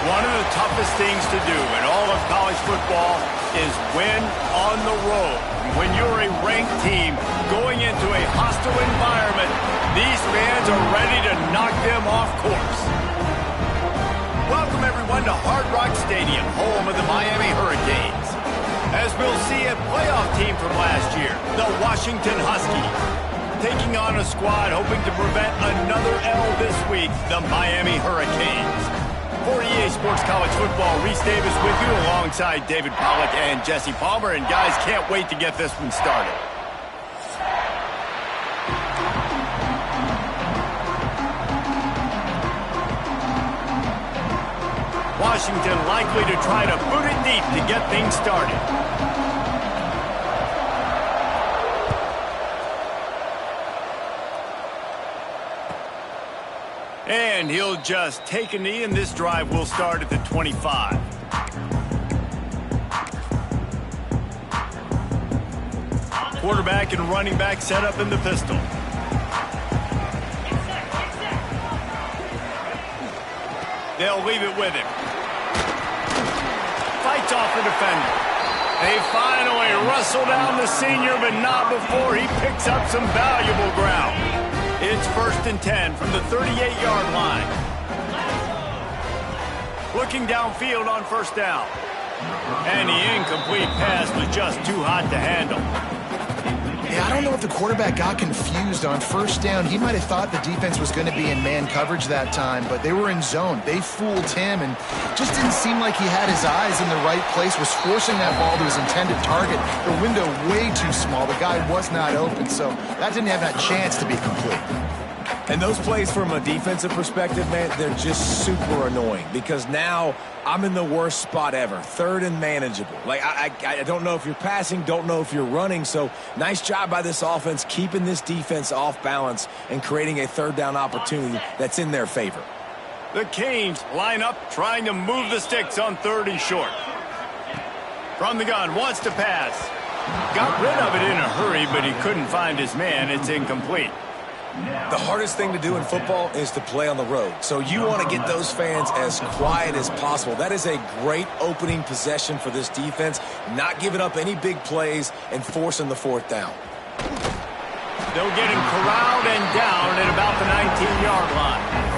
One of the toughest things to do in all of college football is win on the road. When you're a ranked team going into a hostile environment, these fans are ready to knock them off course. Welcome, everyone, to Hard Rock Stadium, home of the Miami Hurricanes. As we'll see a playoff team from last year, the Washington Huskies, taking on a squad hoping to prevent another L this week, the Miami Hurricanes. For EA Sports College Football, Reese Davis with you alongside David Pollack and Jesse Palmer. And guys, can't wait to get this one started. Washington likely to try to boot it deep to get things started. And he'll just take a knee, and this drive will start at the 25. Quarterback and running back set up in the pistol. They'll leave it with him. Fights off the defender. They finally wrestle down the senior, but not before he picks up some valuable ground. It's 1st and 10 from the 38-yard line. Looking downfield on first down. And the incomplete pass was just too hot to handle. Yeah, I don't know if the quarterback got confused on first down. He might have thought the defense was going to be in man coverage that time, but they were in zone. They fooled him, and just didn't seem like he had his eyes in the right place, was forcing that ball to his intended target. The window way too small. The guy was not open, so that didn't have that chance to be complete. And those plays from a defensive perspective, man, they're just super annoying because now I'm in the worst spot ever, 3rd and manageable. Like, I don't know if you're passing, don't know if you're running, so nice job by this offense keeping this defense off balance and creating a 3rd down opportunity that's in their favor. The Canes line up trying to move the sticks on 3rd and short. From the gun, wants to pass. Got rid of it in a hurry, but he couldn't find his man. It's incomplete. The hardest thing to do in football is to play on the road. So you want to get those fans as quiet as possible. That is a great opening possession for this defense, not giving up any big plays and forcing the 4th down. They'll get him corralled and down at about the 19-yard line.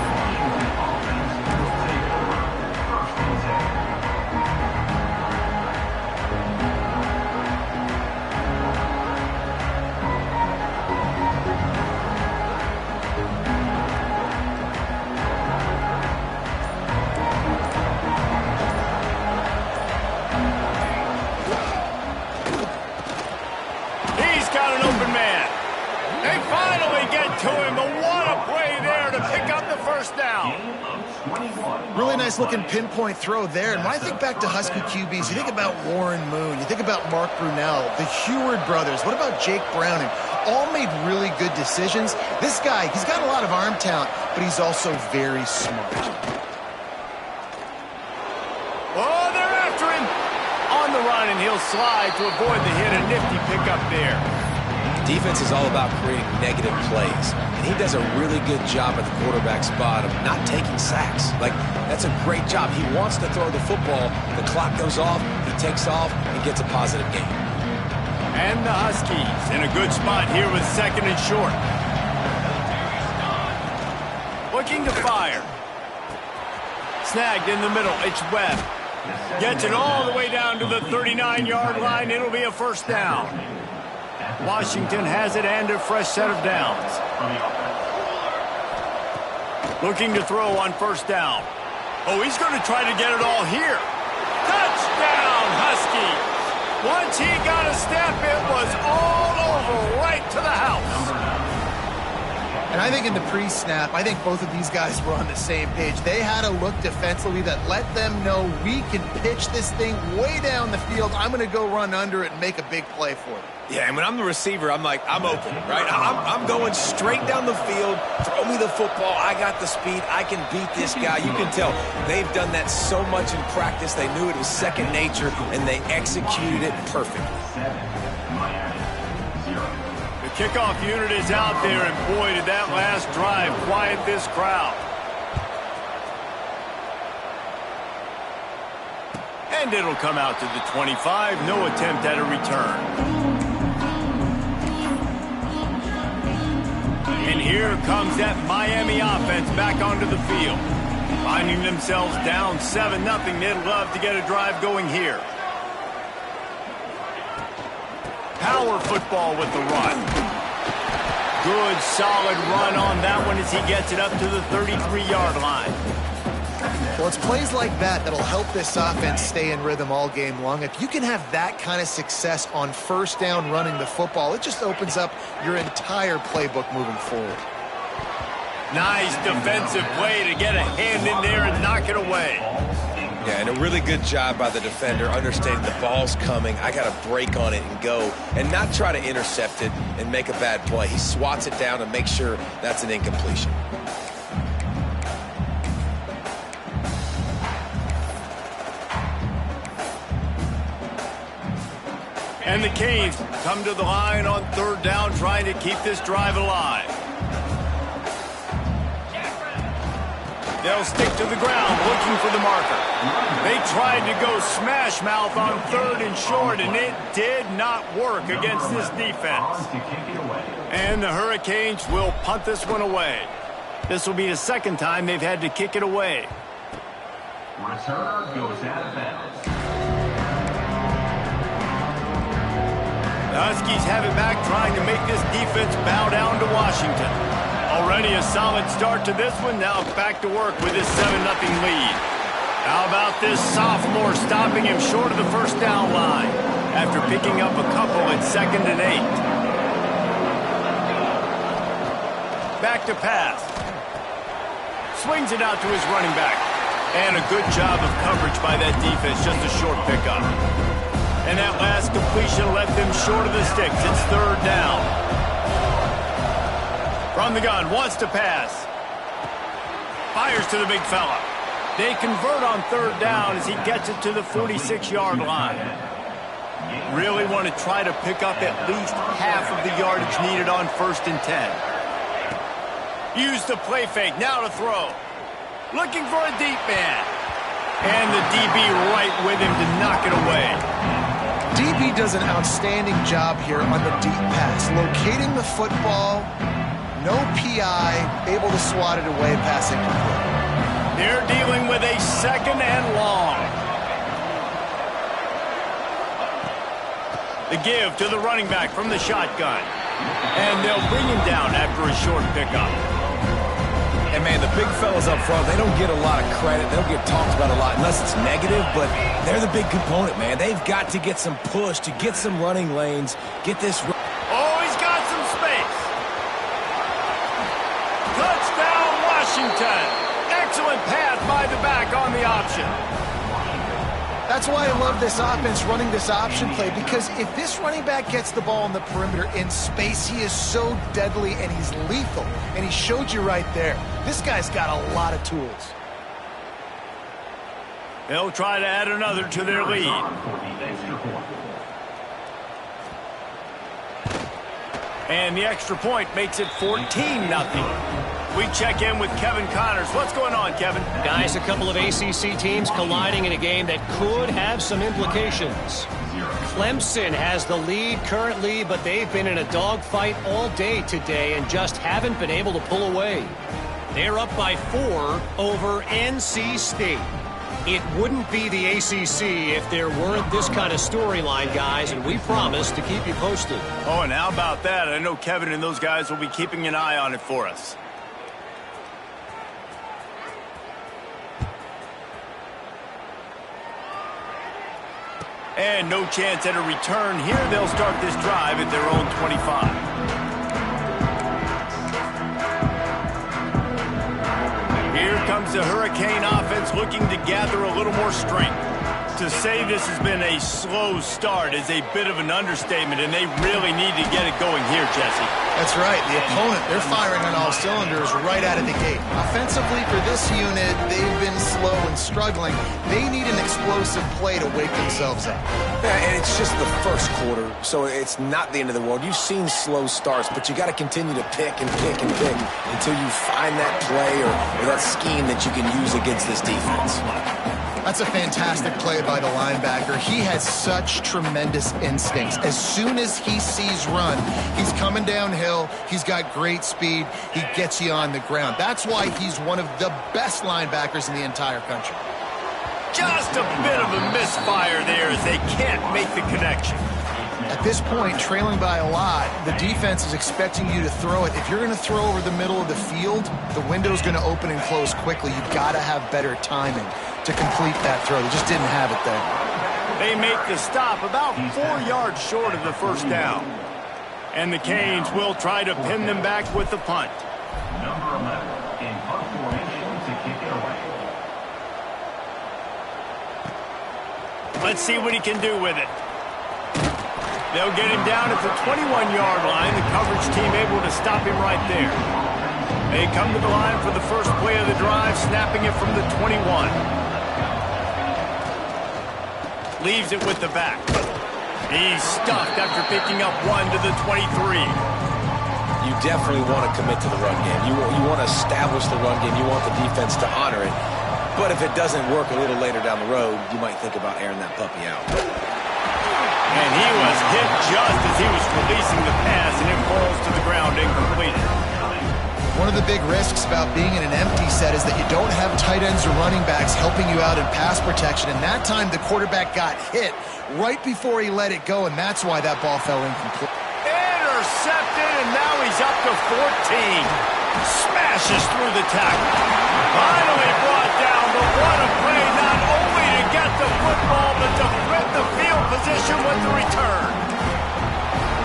Really nice looking pinpoint throw there. And when I think back to Husky QBs, you think about Warren Moon, you think about Mark Brunell, the Heward brothers, what about Jake Browning? All made really good decisions. This guy, he's got a lot of arm talent, but he's also very smart. Oh, they're after him. On the run, and he'll slide to avoid the hit. A nifty pickup there. Defense is all about creating negative plays, and he does a really good job at the quarterback spot of not taking sacks. Like, that's a great job. He wants to throw the football. The clock goes off, he takes off, and gets a positive gain. And the Huskies in a good spot here with 2nd and short. Looking to fire. Snagged in the middle, it's Webb. Gets it all the way down to the 39-yard line. It'll be a 1st down. Washington has it and a fresh set of downs. Looking to throw on 1st down. Oh, he's going to try to get it all here. Touchdown, Huskies. Once he got a step, it was all over right to the house. And I think in the pre-snap, I think both of these guys were on the same page. They had a look defensively that let them know we can pitch this thing way down the field. I'm going to go run under it and make a big play for it. Yeah, and when I'm the receiver, I'm like, I'm open, right? I'm going straight down the field. Throw me the football. I got the speed. I can beat this guy. You can tell they've done that so much in practice. They knew it was second nature, and they executed it perfectly. The kickoff unit is out there, and boy, did that last drive quiet this crowd. And it'll come out to the 25. No attempt at a return. And here comes that Miami offense back onto the field. Finding themselves down 7-0. They'd love to get a drive going here. Power football with the run. Good, solid run on that one as he gets it up to the 33-yard line. Well, it's plays like that that'll help this offense stay in rhythm all game long. If you can have that kind of success on first down running the football, it just opens up your entire playbook moving forward. Nice defensive play to get a hand in there and knock it away. Yeah, and a really good job by the defender understanding the ball's coming. I got to break on it and go and not try to intercept it and make a bad play. He swats it down and makes sure that's an incompletion. And the Canes come to the line on third down, trying to keep this drive alive. They'll stick to the ground, looking for the marker. They tried to go smash mouth on third and short, and it did not work against this defense. And the Hurricanes will punt this one away. This will be the second time they've had to kick it away. Returner goes out of bounds. The Huskies have it back, trying to make this defense bow down to Washington. Already a solid start to this one. Now back to work with this 7-0 lead. How about this sophomore stopping him short of the first down line after picking up a couple at 2nd and 8. Back to pass. Swings it out to his running back. And a good job of coverage by that defense. Just a short pickup. And that last completion left them short of the sticks. It's third down. From the gun, wants to pass. Fires to the big fella. They convert on third down as he gets it to the 46-yard line. Really want to try to pick up at least half of the yardage needed on 1st and 10. Use the play fake, now to throw. Looking for a deep man. And the DB right with him to knock it away. DB does an outstanding job here on the deep pass, locating the football, no PI, able to swat it away, passing complete. They're dealing with a 2nd and long. The give to the running back from the shotgun. And they'll bring him down after a short pickup. And, man, the big fellas up front, they don't get a lot of credit. They don't get talked about a lot unless it's negative, but they're the big component, man. They've got to get some push, to get some running lanes, get this. Oh, he's got some space. Touchdown, Washington. Excellent pass by the back on the option. That's why I love this offense running this option play, because if this running back gets the ball on the perimeter in space, he is so deadly and he's lethal. And he showed you right there. This guy's got a lot of tools. They'll try to add another to their lead. And the extra point makes it 14-0. We check in with Kevin Connors. What's going on, Kevin? Guys, a couple of ACC teams colliding in a game that could have some implications. Clemson has the lead currently, but they've been in a dogfight all day today and just haven't been able to pull away. They're up by 4 over NC State. It wouldn't be the ACC if there weren't this kind of storyline, guys, and we promise to keep you posted. Oh, and how about that? I know Kevin and those guys will be keeping an eye on it for us. And no chance at a return here. They'll start this drive at their own 25. Here comes the Hurricane offense looking to gather a little more strength. To say this has been a slow start is a bit of an understatement, and they really need to get it going here, Jesse. That's right. The opponent, they're firing on all cylinders right out of the gate. Offensively for this unit, they've been slow and struggling. They need an explosive play to wake themselves up. Yeah, and it's just the first quarter, so it's not the end of the world. You've seen slow starts, but you got to continue to pick and pick and pick until you find that play or that scheme that you can use against this defense. That's a fantastic play by the linebacker. He has such tremendous instincts. As soon as he sees run, he's coming downhill. He's got great speed. He gets you on the ground. That's why he's one of the best linebackers in the entire country. Just a bit of a misfire there as they can't make the connection. At this point, trailing by a lot, the defense is expecting you to throw it. If you're going to throw over the middle of the field, the window's going to open and close quickly. You've got to have better timing to complete that throw. They just didn't have it there. They make the stop about 4 yards short of the first down. And the Canes will try to pin them back with the punt. Number 11 in punt formation to kick it away. Let's see what he can do with it. They'll get him down at the 21-yard line. The coverage team able to stop him right there. They come to the line for the first play of the drive, snapping it from the 21. Leaves it with the back. He's stuffed after picking up one to the 23. You definitely want to commit to the run game. You want to establish the run game. You want the defense to honor it. But if it doesn't work a little later down the road, you might think about airing that puppy out. And he was hit just as he was releasing the pass, and it falls to the ground incomplete. One of the big risks about being in an empty set is that you don't have tight ends or running backs helping you out in pass protection. And that time, the quarterback got hit right before he let it go, and that's why that ball fell incomplete. Intercepted, and now he's up to 14. Smashes through the tackle. Finally brought down, but what a play, not only to get the football, but to flip the field position with the return.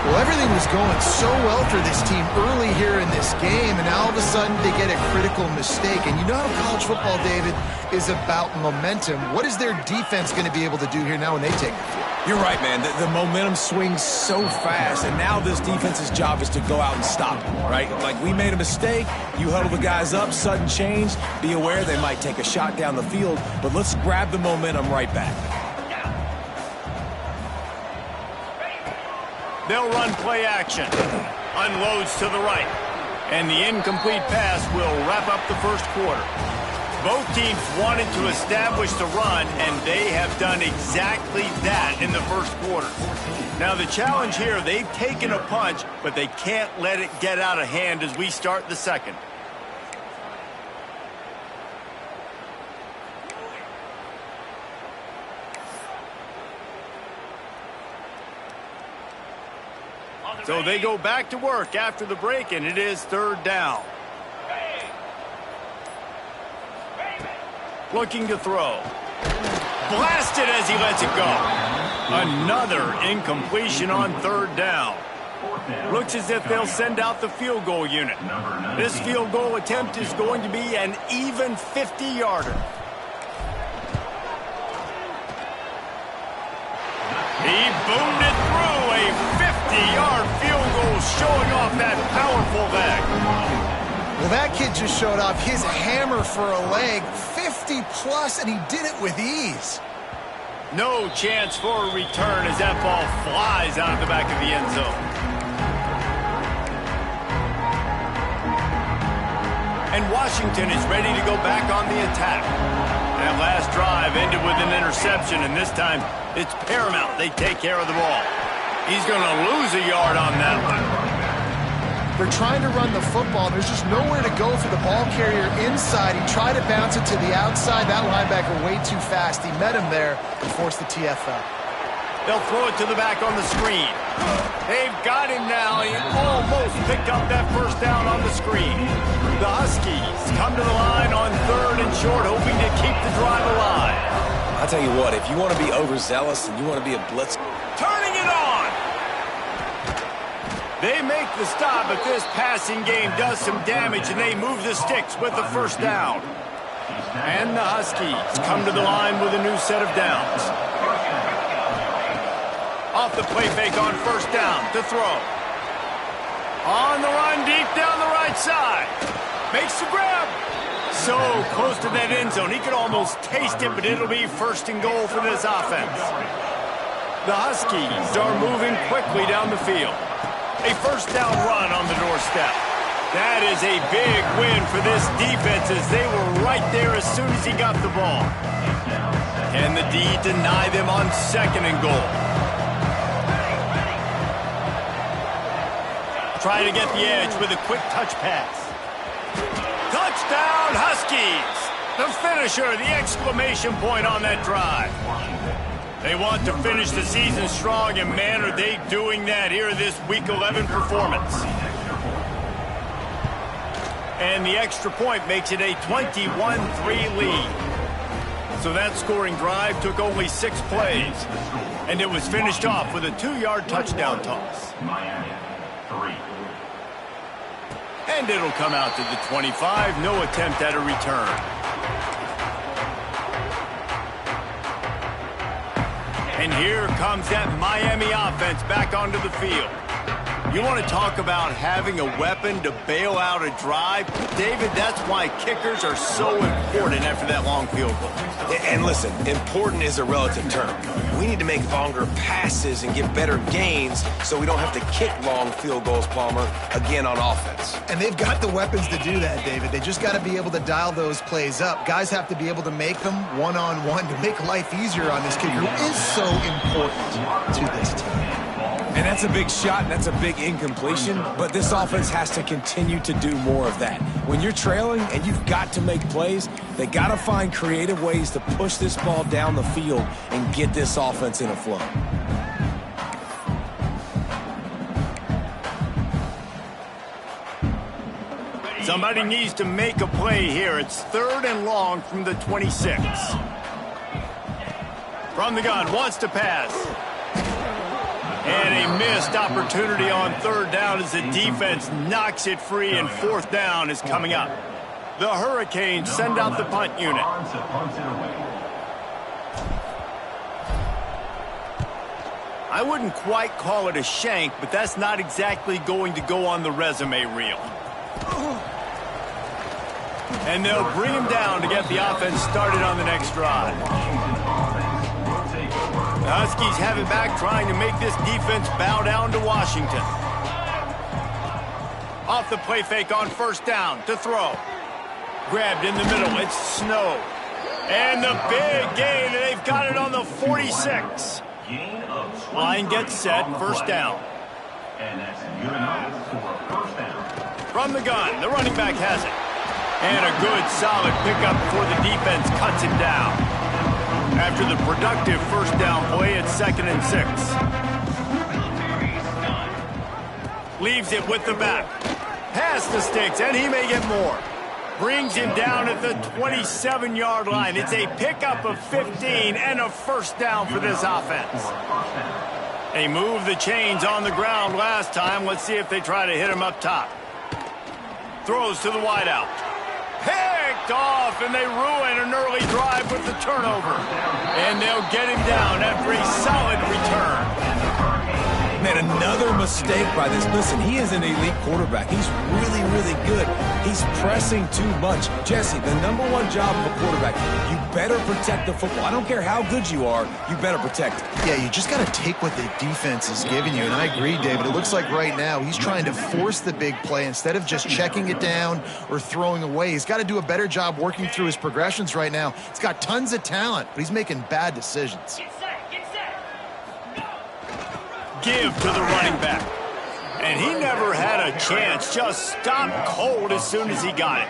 Well, everything was going so well for this team early here in this game, and all of a sudden they get a critical mistake. And you know how college football, David, is about momentum. What is their defense going to be able to do here now when they take the field? You're right, man. The momentum swings so fast, and now this defense's job is to go out and stop them, right? Like, we made a mistake. You huddle the guys up, sudden change. Be aware they might take a shot down the field, but let's grab the momentum right back. They'll run play action. Unloads to the right. And the incomplete pass will wrap up the first quarter. Both teams wanted to establish the run, and they have done exactly that in the first quarter. Now the challenge here, they've taken a punch, but they can't let it get out of hand as we start the second. So they go back to work after the break, and it is third down. Looking to throw. Blasted as he lets it go. Another incompletion on third down. Looks as if they'll send out the field goal unit. This field goal attempt is going to be an even 50-yarder. He boomed it through, a 50-yard field goal showing off that powerful leg. Well, that kid just showed off his hammer for a leg, 50-plus, and he did it with ease. No chance for a return as that ball flies out of the back of the end zone. And Washington is ready to go back on the attack. That last drive ended with an interception, and this time it's paramount they take care of the ball. He's going to lose a yard on that one. They're trying to run the football. There's just nowhere to go for the ball carrier inside. He tried to bounce it to the outside. That linebacker way too fast. He met him there and forced the TFL. They'll throw it to the back on the screen. They've got him now. He almost picked up that first down on the screen. The Huskies come to the line on third and short, hoping to keep the drive alive. I'll tell you what, if you want to be overzealous and you want to be a blitz... Turning it on! They make the stop, but this passing game does some damage, and they move the sticks with the first down. And the Huskies come to the line with a new set of downs. Off the play fake on first down to throw. On the run deep down the right side. Makes the grab. So close to that end zone. He could almost taste it, but it'll be first and goal for this offense. The Huskies are moving quickly down the field. A first down run on the doorstep. That is a big win for this defense as they were right there as soon as he got the ball. Can the D deny them on 2nd and goal? Try to get the edge with a quick touch pass. Touchdown, Huskies! The finisher, the exclamation point on that drive. They want to finish the season strong, and man, are they doing that here in this Week 11 performance. And the extra point makes it a 21-3 lead. So that scoring drive took only 6 plays, and it was finished off with a 2-yard touchdown toss. And it'll come out to the 25, no attempt at a return. And here comes that Miami offense back onto the field. You want to talk about having a weapon to bail out a drive? David, that's why kickers are so important after that long field goal. And listen, important is a relative term. We need to make longer passes and get better gains so we don't have to kick long field goals, Palmer, again on offense. And they've got the weapons to do that, David. They just got to be able to dial those plays up. Guys have to be able to make them one-on-one to make life easier on this kicker, who is so important to this team. And that's a big shot, and that's a big incompletion, but this offense has to continue to do more of that. When you're trailing and you've got to make plays, they got to find creative ways to push this ball down the field and get this offense in a flow. Somebody needs to make a play here. It's 3rd and long from the 26. From the gun, wants to pass. And a missed opportunity on 3rd down as the defense knocks it free, and 4th down is coming up. The Hurricanes send out the punt unit. I wouldn't quite call it a shank, but that's not exactly going to go on the resume reel. And they'll bring him down to get the offense started on the next drive. The Huskies have it back, trying to make this defense bow down to Washington. Off the play fake on 1st down to throw. Grabbed in the middle. It's Snow. And the big gain. They've got it on the 46. Line gets set. 1st down. From the gun, the running back has it. And a good, solid pickup before the defense cuts him down. After the productive 1st down play, it's 2nd and 6. Leaves it with the back. Past the sticks, and he may get more. Brings him down at the 27-yard line. It's a pickup of 15 and a 1st down for this offense. They moved the chains on the ground last time. Let's see if they try to hit him up top. Throws to the wideout. Picked off, and they ruin an early drive with the turnover. And they'll get him down after a solid return. Man, another mistake by this. Listen, he is an elite quarterback. He's really, really good. He's pressing too much. Jesse, the #1 job of a quarterback, you better protect the football. I don't care how good you are, you better protect it. Yeah, you just got to take what the defense is giving you, and I agree, David. It looks like right now he's trying to force the big play instead of just checking it down or throwing away. He's got to do a better job working through his progressions right now. He's got tons of talent, but he's making bad decisions. Give to the running back. And he never had a chance. Just stopped cold as soon as he got it.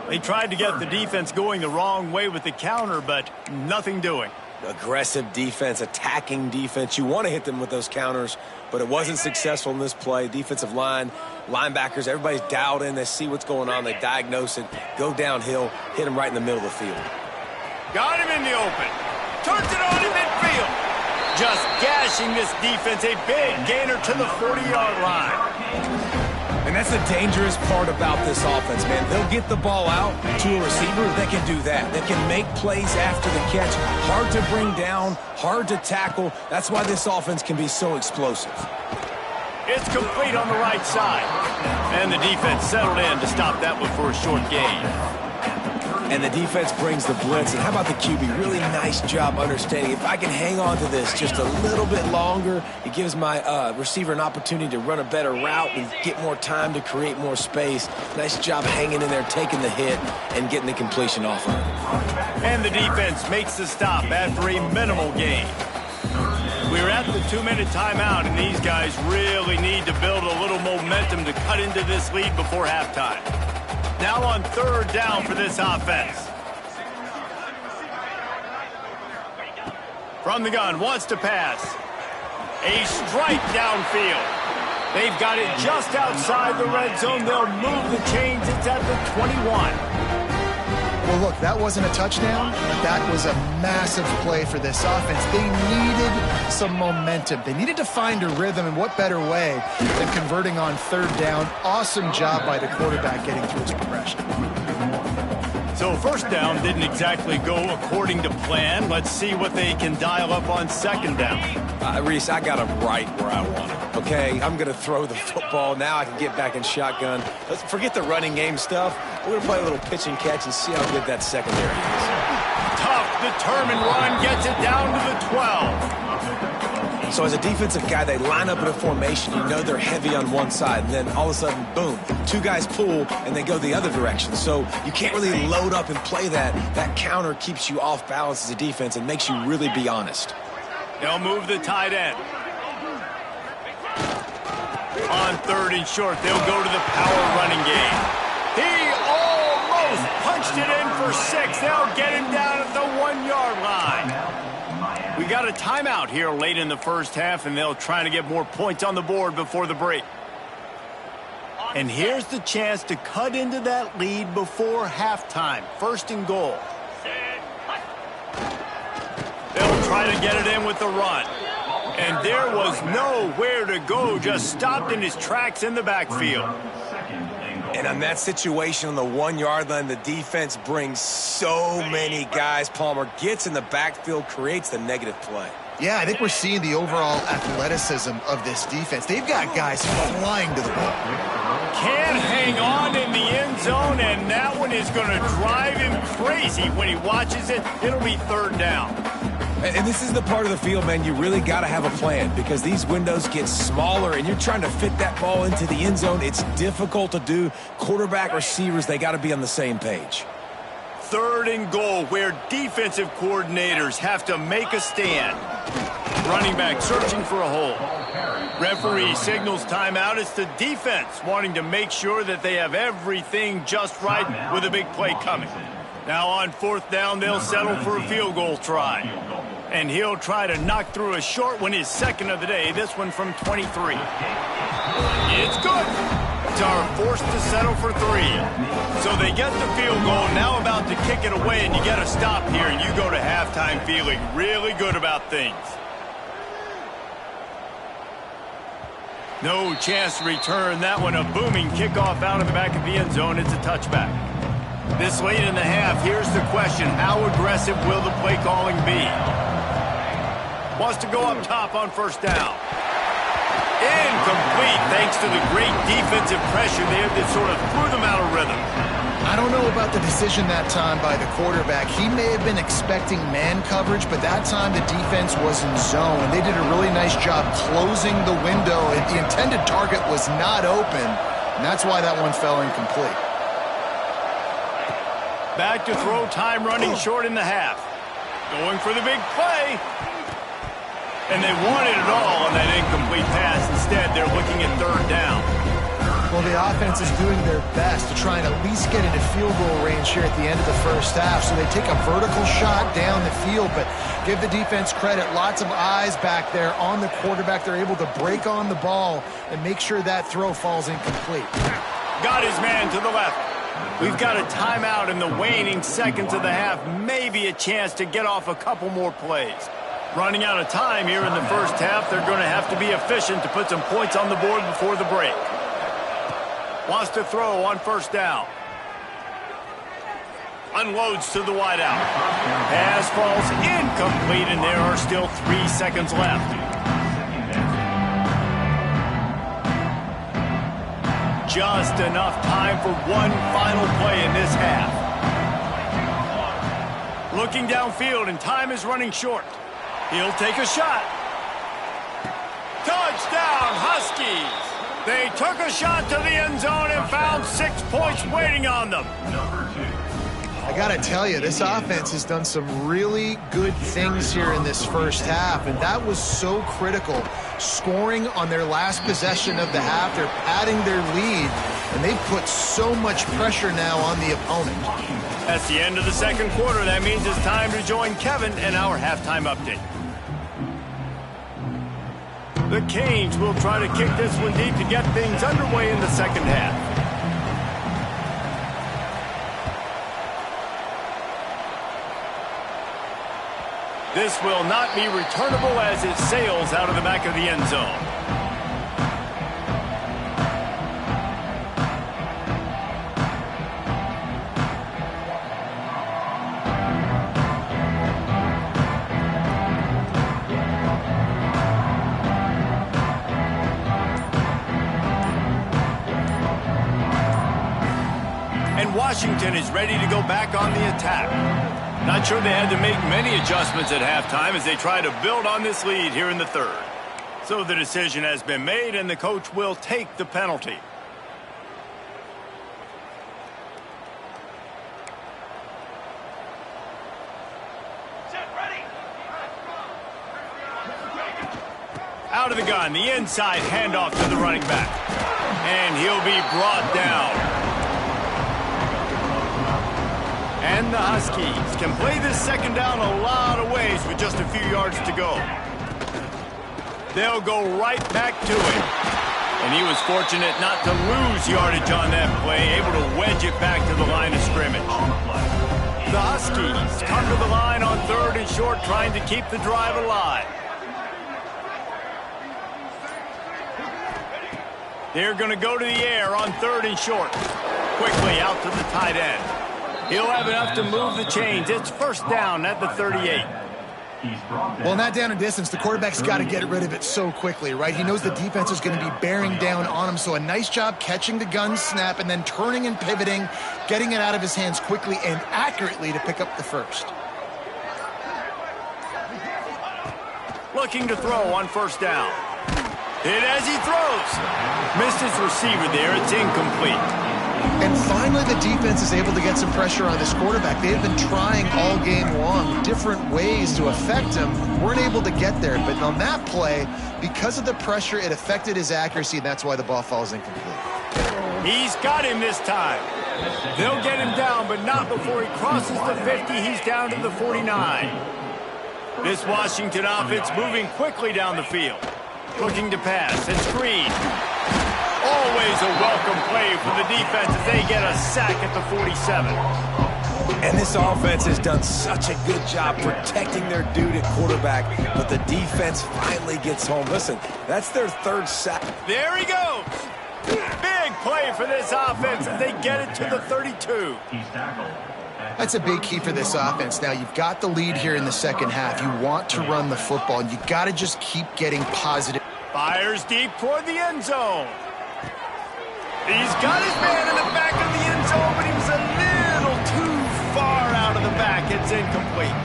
They tried to get the defense going the wrong way with the counter, but nothing doing. Aggressive defense, attacking defense. You want to hit them with those counters, but it wasn't successful in this play. Defensive line, linebackers, everybody's dialed in. They see what's going on. They diagnose it, go downhill, hit him right in the middle of the field. Got him in the open. Turns it on in midfield. Just gashing this defense, a big gainer to the 40-yard line. And that's the dangerous part about this offense, man. They'll get the ball out to a receiver that can do that. That can make plays after the catch. Hard to bring down, hard to tackle. That's why this offense can be so explosive. It's complete on the right side. And the defense settled in to stop that one for a short gain. and the defense brings the blitz. And how about the QB? Really nice job understanding. If I can hang on to this just a little bit longer, it gives my receiver an opportunity to run a better route and get more time to create more space. Nice job hanging in there, taking the hit, and getting the completion off of it. And the defense makes the stop after a minimal gain. We're at the 2-minute timeout, and these guys really need to build a little momentum to cut into this lead before halftime. Now on 3rd down for this offense. From the gun, wants to pass. A strike downfield. They've got it just outside the red zone. They'll move the chains. It's at the 21. Well, look, that wasn't a touchdown, but that was a massive play for this offense. They needed some momentum. They needed to find a rhythm, and what better way than converting on 3rd down. Awesome job by the quarterback getting through his progression. So 1st down didn't exactly go according to plan. Let's see what they can dial up on 2nd down. Reese, I got him right where I want him. Okay, I'm going to throw the football. Now I can get back in shotgun. Let's forget the running game stuff. We're going to play a little pitch and catch and see how good that secondary is. Tough, determined run, gets it down to the 12. So as a defensive guy, they line up in a formation. You know they're heavy on one side, and then all of a sudden, boom, 2 guys pull, and they go the other direction. So you can't really load up and play that. That counter keeps you off balance as a defense and makes you really be honest. They'll move the tight end. On 3rd and short, they'll go to the power running game. He almost punched it in for 6. They'll get him down at the 1-yard line. We got a timeout here late in the 1st half, and they'll try to get more points on the board before the break. And here's the chance to cut into that lead before halftime. 1st and goal. They'll try to get it in with the run. And there was nowhere to go, just stopped in his tracks in the backfield. And on that situation on the 1-yard line, the defense brings so many guys. Palmer gets in the backfield, creates the negative play. Yeah, I think we're seeing the overall athleticism of this defense. They've got guys flying to the ball. Can't hang on in the end zone, and that one is going to drive him crazy when he watches it. It'll be 3rd down. And this is the part of the field, man, you really got to have a plan because these windows get smaller and you're trying to fit that ball into the end zone. It's difficult to do. Quarterback, receivers, they got to be on the same page. 3rd and goal where defensive coordinators have to make a stand. Running back searching for a hole. Referee signals timeout. It's the defense wanting to make sure that they have everything just right with a big play coming. Now on 4th down, they'll settle for a field goal try. And he'll try to knock through a short one, his 2nd of the day, this one from 23. It's good. Are forced to settle for 3. So they get the field goal, now about to kick it away, and you get a stop here, and you go to halftime feeling really good about things. No chance to return that one. A booming kickoff out of the back of the end zone. It's a touchback. This late in the half, here's the question. How aggressive will the play calling be? Wants to go up top on 1st down. Incomplete thanks to the great defensive pressure there that sort of threw them out of rhythm. I don't know about the decision that time by the quarterback. He may have been expecting man coverage, but that time the defense was in zone. They did a really nice job closing the window. The intended target was not open, and that's why that one fell incomplete. Back to throw time running short in the half. Going for the big play. And they wanted it all on that incomplete pass. Instead, they're looking at 3rd down. Well, the offense is doing their best to try and at least get into field goal range here at the end of the 1st half. So they take a vertical shot down the field, but give the defense credit. Lots of eyes back there on the quarterback. They're able to break on the ball and make sure that throw falls incomplete. Got his man to the left. We've got a timeout in the waning seconds of the half. Maybe a chance to get off a couple more plays. Running out of time here in the 1st half. They're going to have to be efficient to put some points on the board before the break. Wants to throw on 1st down. Unloads to the wideout. Pass falls incomplete, and there are still 3 seconds left. Just enough time for one final play in this half. Looking downfield, and time is running short. He'll take a shot. Touchdown, Huskies! They took a shot to the end zone and found 6 points waiting on them. I got to tell you, this offense has done some really good things here in this first half, and that was so critical. Scoring on their last possession of the half, they're padding their lead, and they've put so much pressure now on the opponent. That's the end of the second quarter. That means it's time to join Kevin in our halftime update. The Canes will try to kick this one deep to get things underway in the second half. This will not be returnable as it sails out of the back of the end zone. And Washington is ready to go back on the attack. Not sure they had to make many adjustments at halftime as they try to build on this lead here in the third. So the decision has been made, and the coach will take the penalty. Out of the gun, the inside handoff to the running back. And he'll be brought down. And the Huskies can play this second down a lot of ways with just a few yards to go. They'll go right back to him. And he was fortunate not to lose yardage on that play, able to wedge it back to the line of scrimmage. The Huskies come to the line on third and short, trying to keep the drive alive. They're going to go to the air on third and short. Quickly out to the tight end. He'll have enough to move the chains. It's first down at the 38. Well, not down in distance. The quarterback's got to get rid of it so quickly, right? He knows the defense is going to be bearing down on him. So a nice job catching the gun snap and then turning and pivoting, getting it out of his hands quickly and accurately to pick up the first. Looking to throw on first down. Hit as he throws. Missed his receiver there. It's incomplete. And finally, the defense is able to get some pressure on this quarterback. They have been trying all game long different ways to affect him. Weren't able to get there. But on that play, because of the pressure, it affected his accuracy, and that's why the ball falls incomplete. He's got him this time. They'll get him down, but not before he crosses the 50. He's down to the 49. This Washington offense moving quickly down the field. Looking to pass and screen. Always a welcome play for the defense as they get a sack at the 47. And this offense has done such a good job protecting their dude at quarterback, but the defense finally gets home. Listen, that's their third sack. There he goes. Big play for this offense as they get it to the 32. That's a big key for this offense. Now, you've got the lead here in the second half. You want to run the football, and you got to just keep getting positive. Fires deep toward the end zone. He's got his man in the back of the end zone, but he was a little too far out of the back. It's incomplete.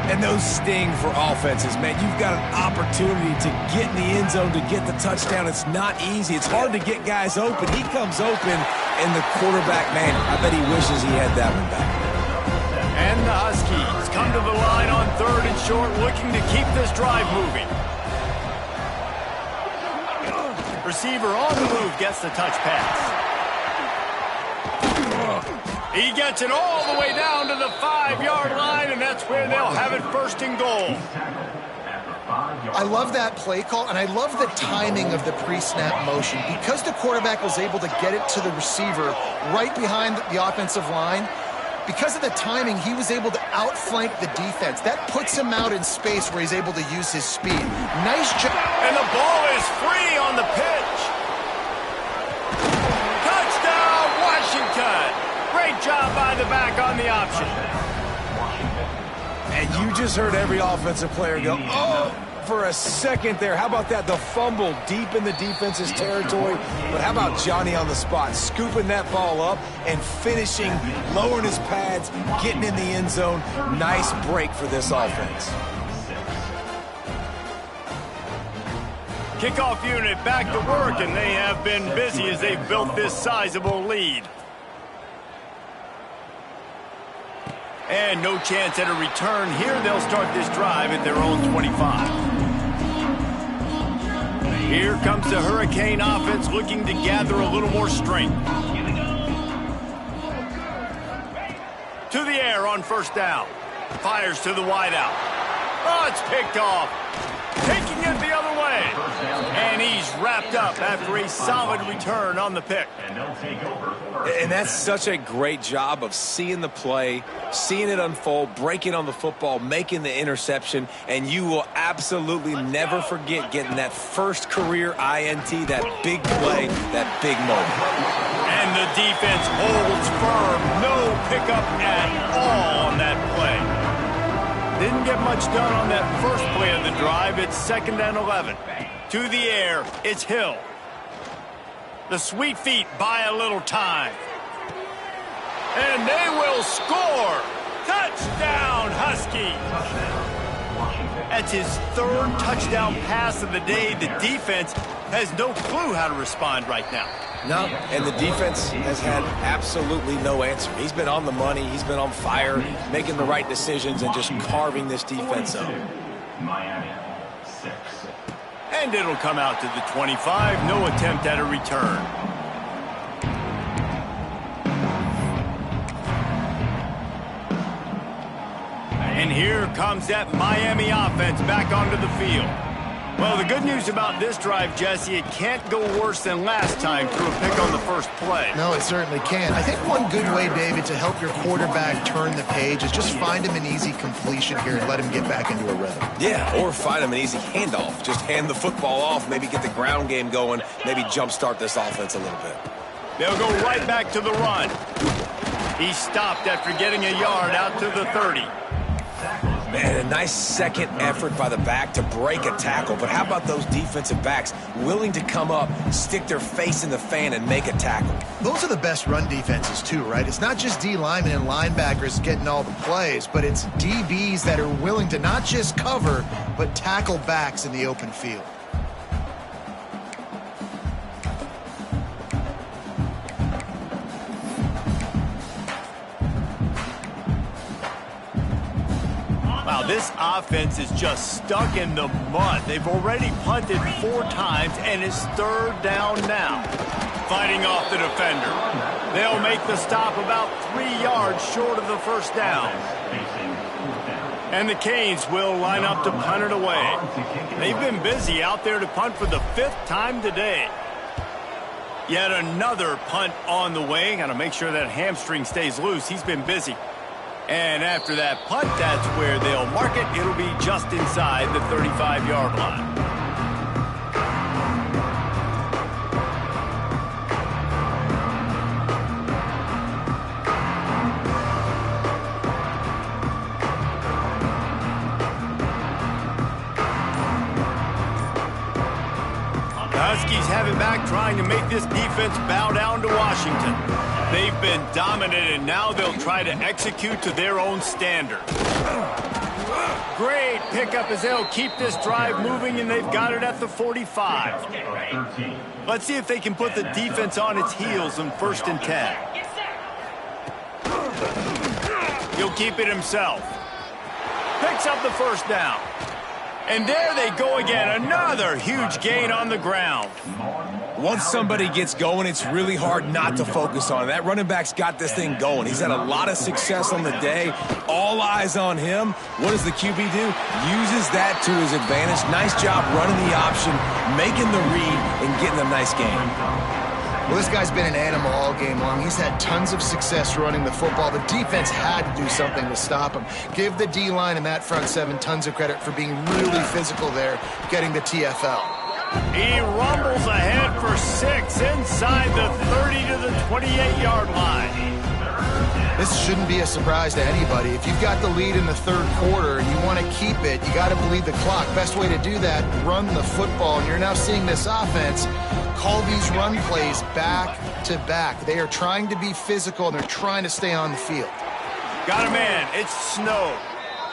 And those sting for offenses, man. You've got an opportunity to get in the end zone to get the touchdown. It's not easy. It's hard to get guys open. He comes open, and the quarterback, man, I bet he wishes he had that one back. And the Huskies come to the line on third and short, looking to keep this drive moving. Receiver on the move gets the touch pass. He gets it all the way down to the 5-yard line, and that's where they'll have it first and goal. I love that play call, and I love the timing of the pre-snap motion. Because the quarterback was able to get it to the receiver right behind the offensive line, because of the timing, he was able to outflank the defense. That puts him out in space where he's able to use his speed. Nice job. And the ball is free on the pitch. Touchdown, Washington. Great job by the back on the option. And you just heard every offensive player go, oh, for a second there. How about that? The fumble deep in the defense's territory. But how about Johnny on the spot, scooping that ball up and finishing, lowering his pads, getting in the end zone. Nice break for this offense. Kickoff unit back to work, and they have been busy as they've built this sizable lead. And no chance at a return here. They'll start this drive at their own 25. Here comes the Hurricane offense looking to gather a little more strength. To the air on first down. Fires to the wideout. Oh, it's picked off. Taking it the other way. And he's wrapped up after a solid return on the pick. And that's such a great job of seeing the play, seeing it unfold, breaking on the football, making the interception, and you will absolutely never forget getting that first career INT, that big play, that big moment. And the defense holds firm. No pickup at all on that play. Didn't get much done on that first play of the drive. It's 2nd and 11. To the air, it's Hill. The sweet feet buy a little time. And they will score. Touchdown, Husky. That's his 3rd touchdown pass of the day. The defense has no clue how to respond right now. No, and the defense has had absolutely no answer. He's been on the money. He's been on fire, making the right decisions and just carving this defense up. Miami, 6. And it'll come out to the 25. No attempt at a return. And here comes that Miami offense back onto the field. Well, the good news about this drive, Jesse, it can't go worse than last time through a pick on the first play. No, it certainly can. I think one good way, David, to help your quarterback turn the page is just find him an easy completion here and let him get back into a rhythm. Yeah, or find him an easy handoff. Just hand the football off, maybe get the ground game going, maybe jumpstart this offense a little bit. They'll go right back to the run. He stopped after getting a yard out to the 30. Man, a nice second effort by the back to break a tackle. But how about those defensive backs willing to come up, stick their face in the fan, and make a tackle? Those are the best run defenses, too, right? It's not just D linemen and linebackers getting all the plays, but it's DBs that are willing to not just cover, but tackle backs in the open field. Wow, this offense is just stuck in the mud. They've already punted 4 times, and it's 3rd down now. Fighting off the defender. They'll make the stop about 3 yards short of the first down. And the Canes will line up to punt it away. They've been busy out there to punt for the 5th time today. Yet another punt on the way. Got to make sure that hamstring stays loose. He's been busy. And after that punt, that's where they'll mark it. It'll be just inside the 35-yard line. The Huskies have it back, trying to make this defense bow down to Washington. They've been dominant, and now they'll try to execute to their own standard. Great pickup as they'll keep this drive moving, and they've got it at the 45. Let's see if they can put the defense on its heels on 1st and 10. He'll keep it himself. Picks up the first down. And there they go again. Another huge gain on the ground. Once somebody gets going, it's really hard not to focus on it. That running back's got this thing going. He's had a lot of success on the day. All eyes on him. What does the QB do? Uses that to his advantage. Nice job running the option, making the read, and getting a nice game. Well, this guy's been an animal all game long. He's had tons of success running the football. The defense had to do something to stop him. Give the D-line and that front 7 tons of credit for being really physical there, getting the TFL. He rumbles ahead for 6 inside the 30 to the 28-yard line. This shouldn't be a surprise to anybody. If you've got the lead in the third quarter and you want to keep it, you got to bleed the clock. Best way to do that, run the football. And you're now seeing this offense call these run plays back to back. They are trying to be physical, and they're trying to stay on the field. Got a man. It's Snow.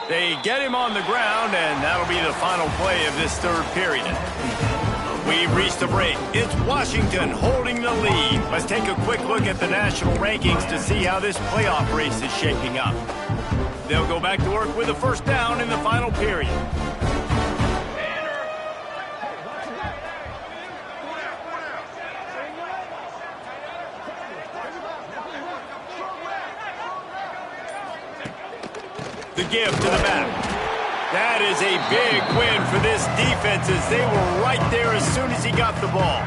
They get him on the ground, and that'll be the final play of this third period. We've reached the break. It's Washington holding the lead. Let's take a quick look at the national rankings to see how this playoff race is shaping up. They'll go back to work with a first down in the final period. The give to the back. That is a big win for this defense as they were right there as soon as he got the ball.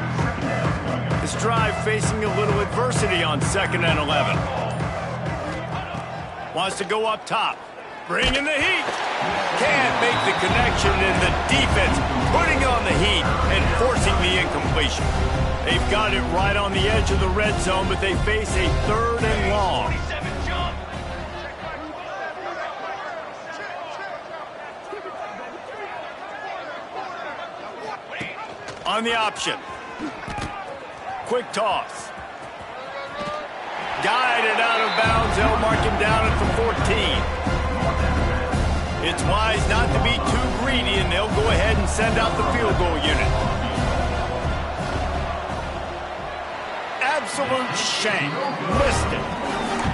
This drive facing a little adversity on 2nd and 11. Wants to go up top. Bringing the heat. Can't make the connection, and the defense putting on the heat and forcing the incompletion. They've got it right on the edge of the red zone, but they face a 3rd and long. On the option. Quick toss. Guided out of bounds. They'll mark him down at the 14. It's wise not to be too greedy, and they'll go ahead and send out the field goal unit. Absolute shank. Missed it.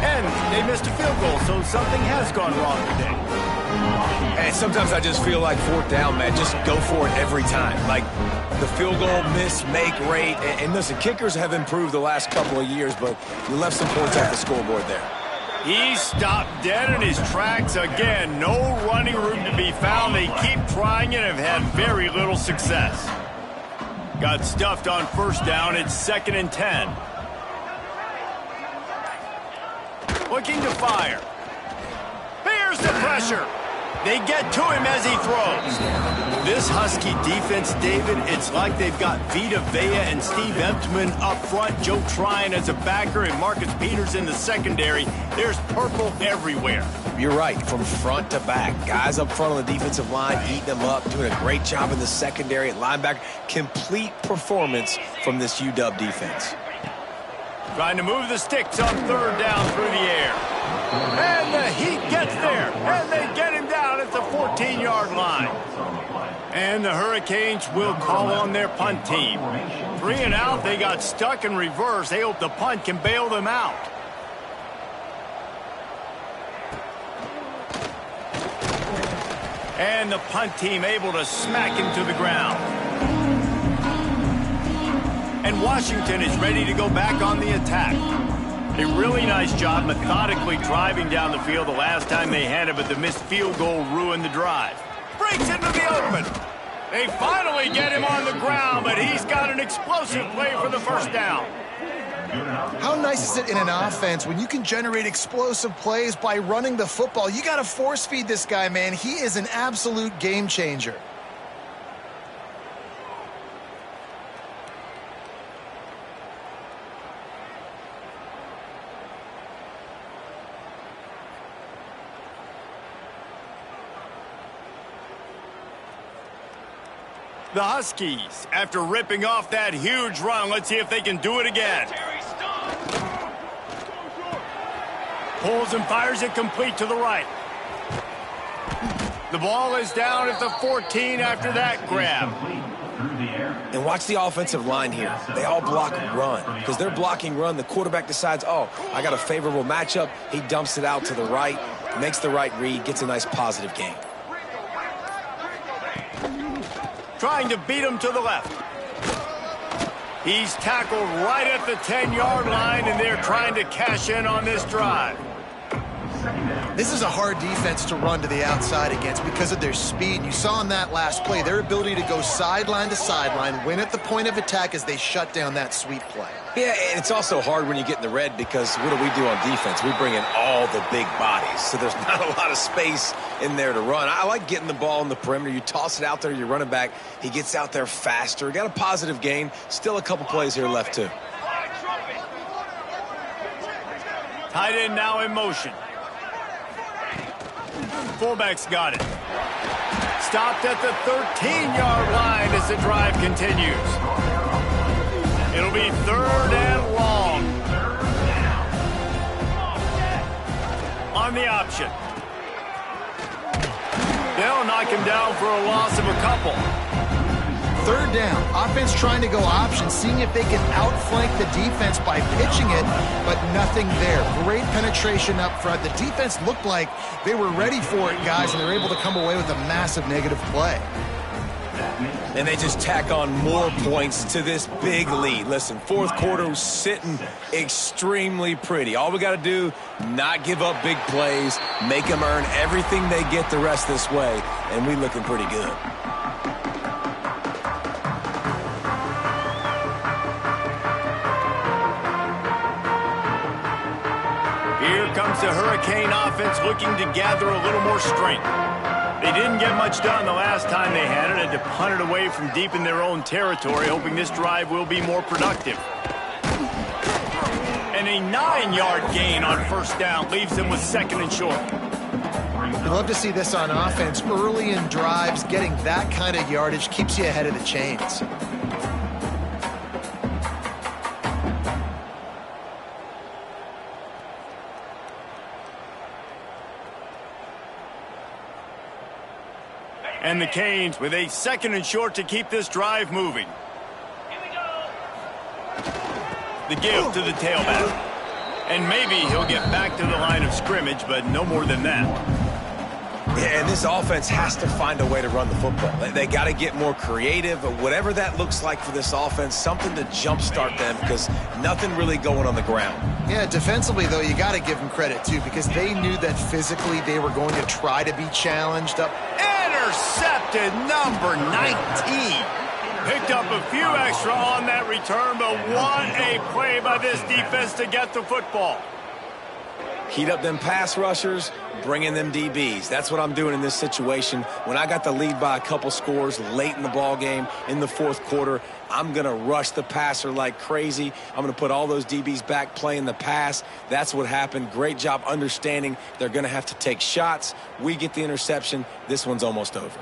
And they missed a field goal, so something has gone wrong today. And sometimes I just feel like 4th down, man. Just go for it every time. Like the field goal miss, make rate. And listen, kickers have improved the last couple of years, but you left some points off the scoreboard there. He stopped dead in his tracks again. No running room to be found. They keep trying and have had very little success. Got stuffed on first down. It's 2nd and 10. Looking to fire. Here's the pressure. They get to him as he throws. This Husky defense, David, it's like they've got Vita Vea and Steve Emptman up front, Joe Tryon as a backer, and Marcus Peters in the secondary. There's purple everywhere. You're right, from front to back. Guys up front on the defensive line, eating them up, doing a great job in the secondary at linebacker. Complete performance from this UW defense. Trying to move the sticks on 3rd down through the air. And the Heat gets there, and they get him down at the 14-yard line. And the Hurricanes will call on their punt team. 3 and out, they got stuck in reverse. They hope the punt can bail them out. And the punt team able to smack him to the ground. And Washington is ready to go back on the attack. A really nice job methodically driving down the field the last time they had it, but the missed field goal ruined the drive. Breaks into the open. They finally get him on the ground, but he's got an explosive play for the first down. How nice is it in an offense when you can generate explosive plays by running the football? You got to force feed this guy, man. He is an absolute game changer. The Huskies, after ripping off that huge run, let's see if they can do it again. Pulls and fires it complete to the right. The ball is down at the 14 after that grab. And watch the offensive line here. They all block run. Because they're blocking run, the quarterback decides, oh, I got a favorable matchup. He dumps it out to the right, makes the right read, gets a nice positive gain. Trying to beat him to the left. He's tackled right at the 10-yard line, and they're trying to cash in on this drive. This is a hard defense to run to the outside against because of their speed. You saw in that last play their ability to go sideline to sideline, win at the point of attack as they shut down that sweep play. Yeah, and it's also hard when you get in the red because what do on defense? We bring in all the big bodies, so there's not a lot of space in there to run. I like getting the ball in the perimeter. You toss it out there, you're running back. He gets out there faster. Got a positive gain. Still a couple plays here left, too. Tight end now in motion. Fullback's got it. Stopped at the 13-yard line as the drive continues. It'll be 3rd and long. On the option. They'll knock him down for a loss of a couple. 3rd down. Offense trying to go option, seeing if they can outflank the defense by pitching it, but nothing there. Great penetration up front. The defense looked like they were ready for it, guys, and they were able to come away with a massive negative play. And they just tack on more points to this big lead. Listen, 4th quarter was sitting extremely pretty. All we got to do, not give up big plays, make them earn everything they get the rest this way, and we looking pretty good. Here comes the Hurricane offense looking to gather a little more strength. They didn't get much done the last time they had it. Had to punt it away from deep in their own territory, hoping this drive will be more productive. And a 9-yard gain on 1st down leaves them with 2nd and short. You love to see this on offense. Early in drives, getting that kind of yardage keeps you ahead of the chains. And the Canes with a 2nd and short to keep this drive moving. The give to the tailback. And maybe he'll get back to the line of scrimmage, but no more than that. Yeah, and this offense has to find a way to run the football. They got to get more creative, but whatever that looks like for this offense, something to jumpstart them because nothing really going on the ground. Yeah, defensively, though, you got to give them credit, too, because they knew that physically they were going to try to be challenged up. Intercepted, number 19. Picked up a few extra on that return, but what a play by this defense to get the football. Heat up them pass rushers, bring in them DBs. That's what I'm doing in this situation. When I got the lead by a couple scores late in the ball game in the 4th quarter, I'm going to rush the passer like crazy. I'm going to put all those DBs back playing the pass. That's what happened. Great job understanding they're going to have to take shots. We get the interception. This one's almost over.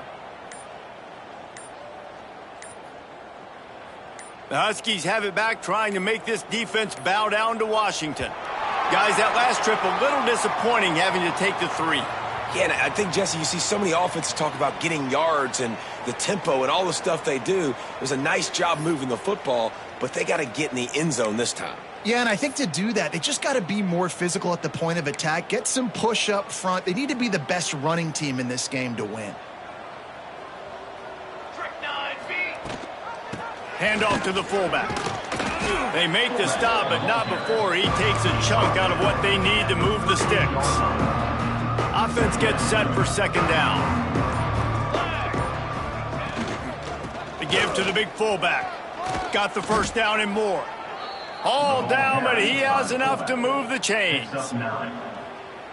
The Huskies have it back, trying to make this defense bow down to Washington. Guys, that last trip, a little disappointing having to take the 3. Yeah, and I think, Jesse, you see so many offenses talk about getting yards and the tempo and all the stuff they do. It was a nice job moving the football, but they got to get in the end zone this time. Yeah, and I think to do that, they just got to be more physical at the point of attack, get some push up front. They need to be the best running team in this game to win. Handoff to the fullback. They make the stop, but not before he takes a chunk out of what they need to move the sticks. Offense gets set for 2nd down. The give to the big fullback. Got the 1st down and more. All down, but he has enough to move the chains.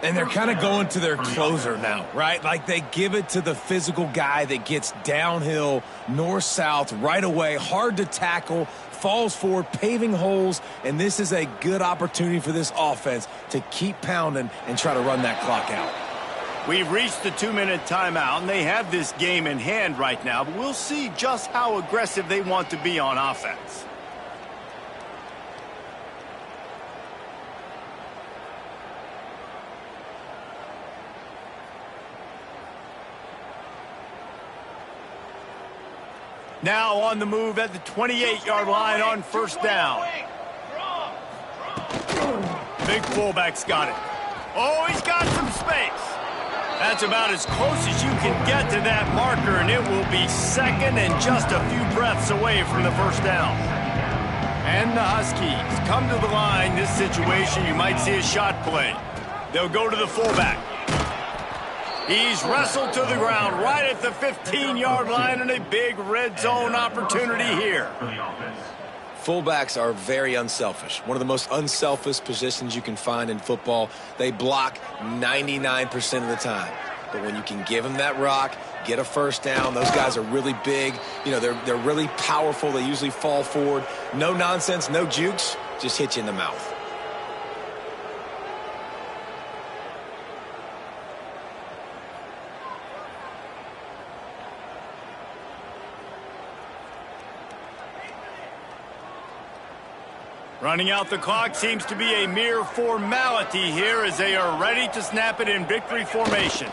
And they're kind of going to their closer now, right? Like they give it to the physical guy that gets downhill, north-south, right away, hard to tackle, falls forward, paving holes, and this is a good opportunity for this offense to keep pounding and try to run that clock out. We've reached the 2-minute timeout, and they have this game in hand right now, but we'll see just how aggressive they want to be on offense. Now on the move at the 28-yard line on 1st down. Big fullback's got it. Oh, he's got some space. That's about as close as you can get to that marker, and it will be 2nd and just a few breaths away from the 1st down. And the Huskies come to the line. This situation, you might see a shot play. They'll go to the fullback. He's wrestled to the ground right at the 15-yard line, and a big red zone opportunity here. Fullbacks are very unselfish. One of the most unselfish positions you can find in football. They block 99% of the time. But when you can give them that rock, get a 1st down, those guys are really big. You know, they're really powerful. They usually fall forward. No nonsense, no jukes, just hit you in the mouth. Running out the clock seems to be a mere formality here as they are ready to snap it in victory formation.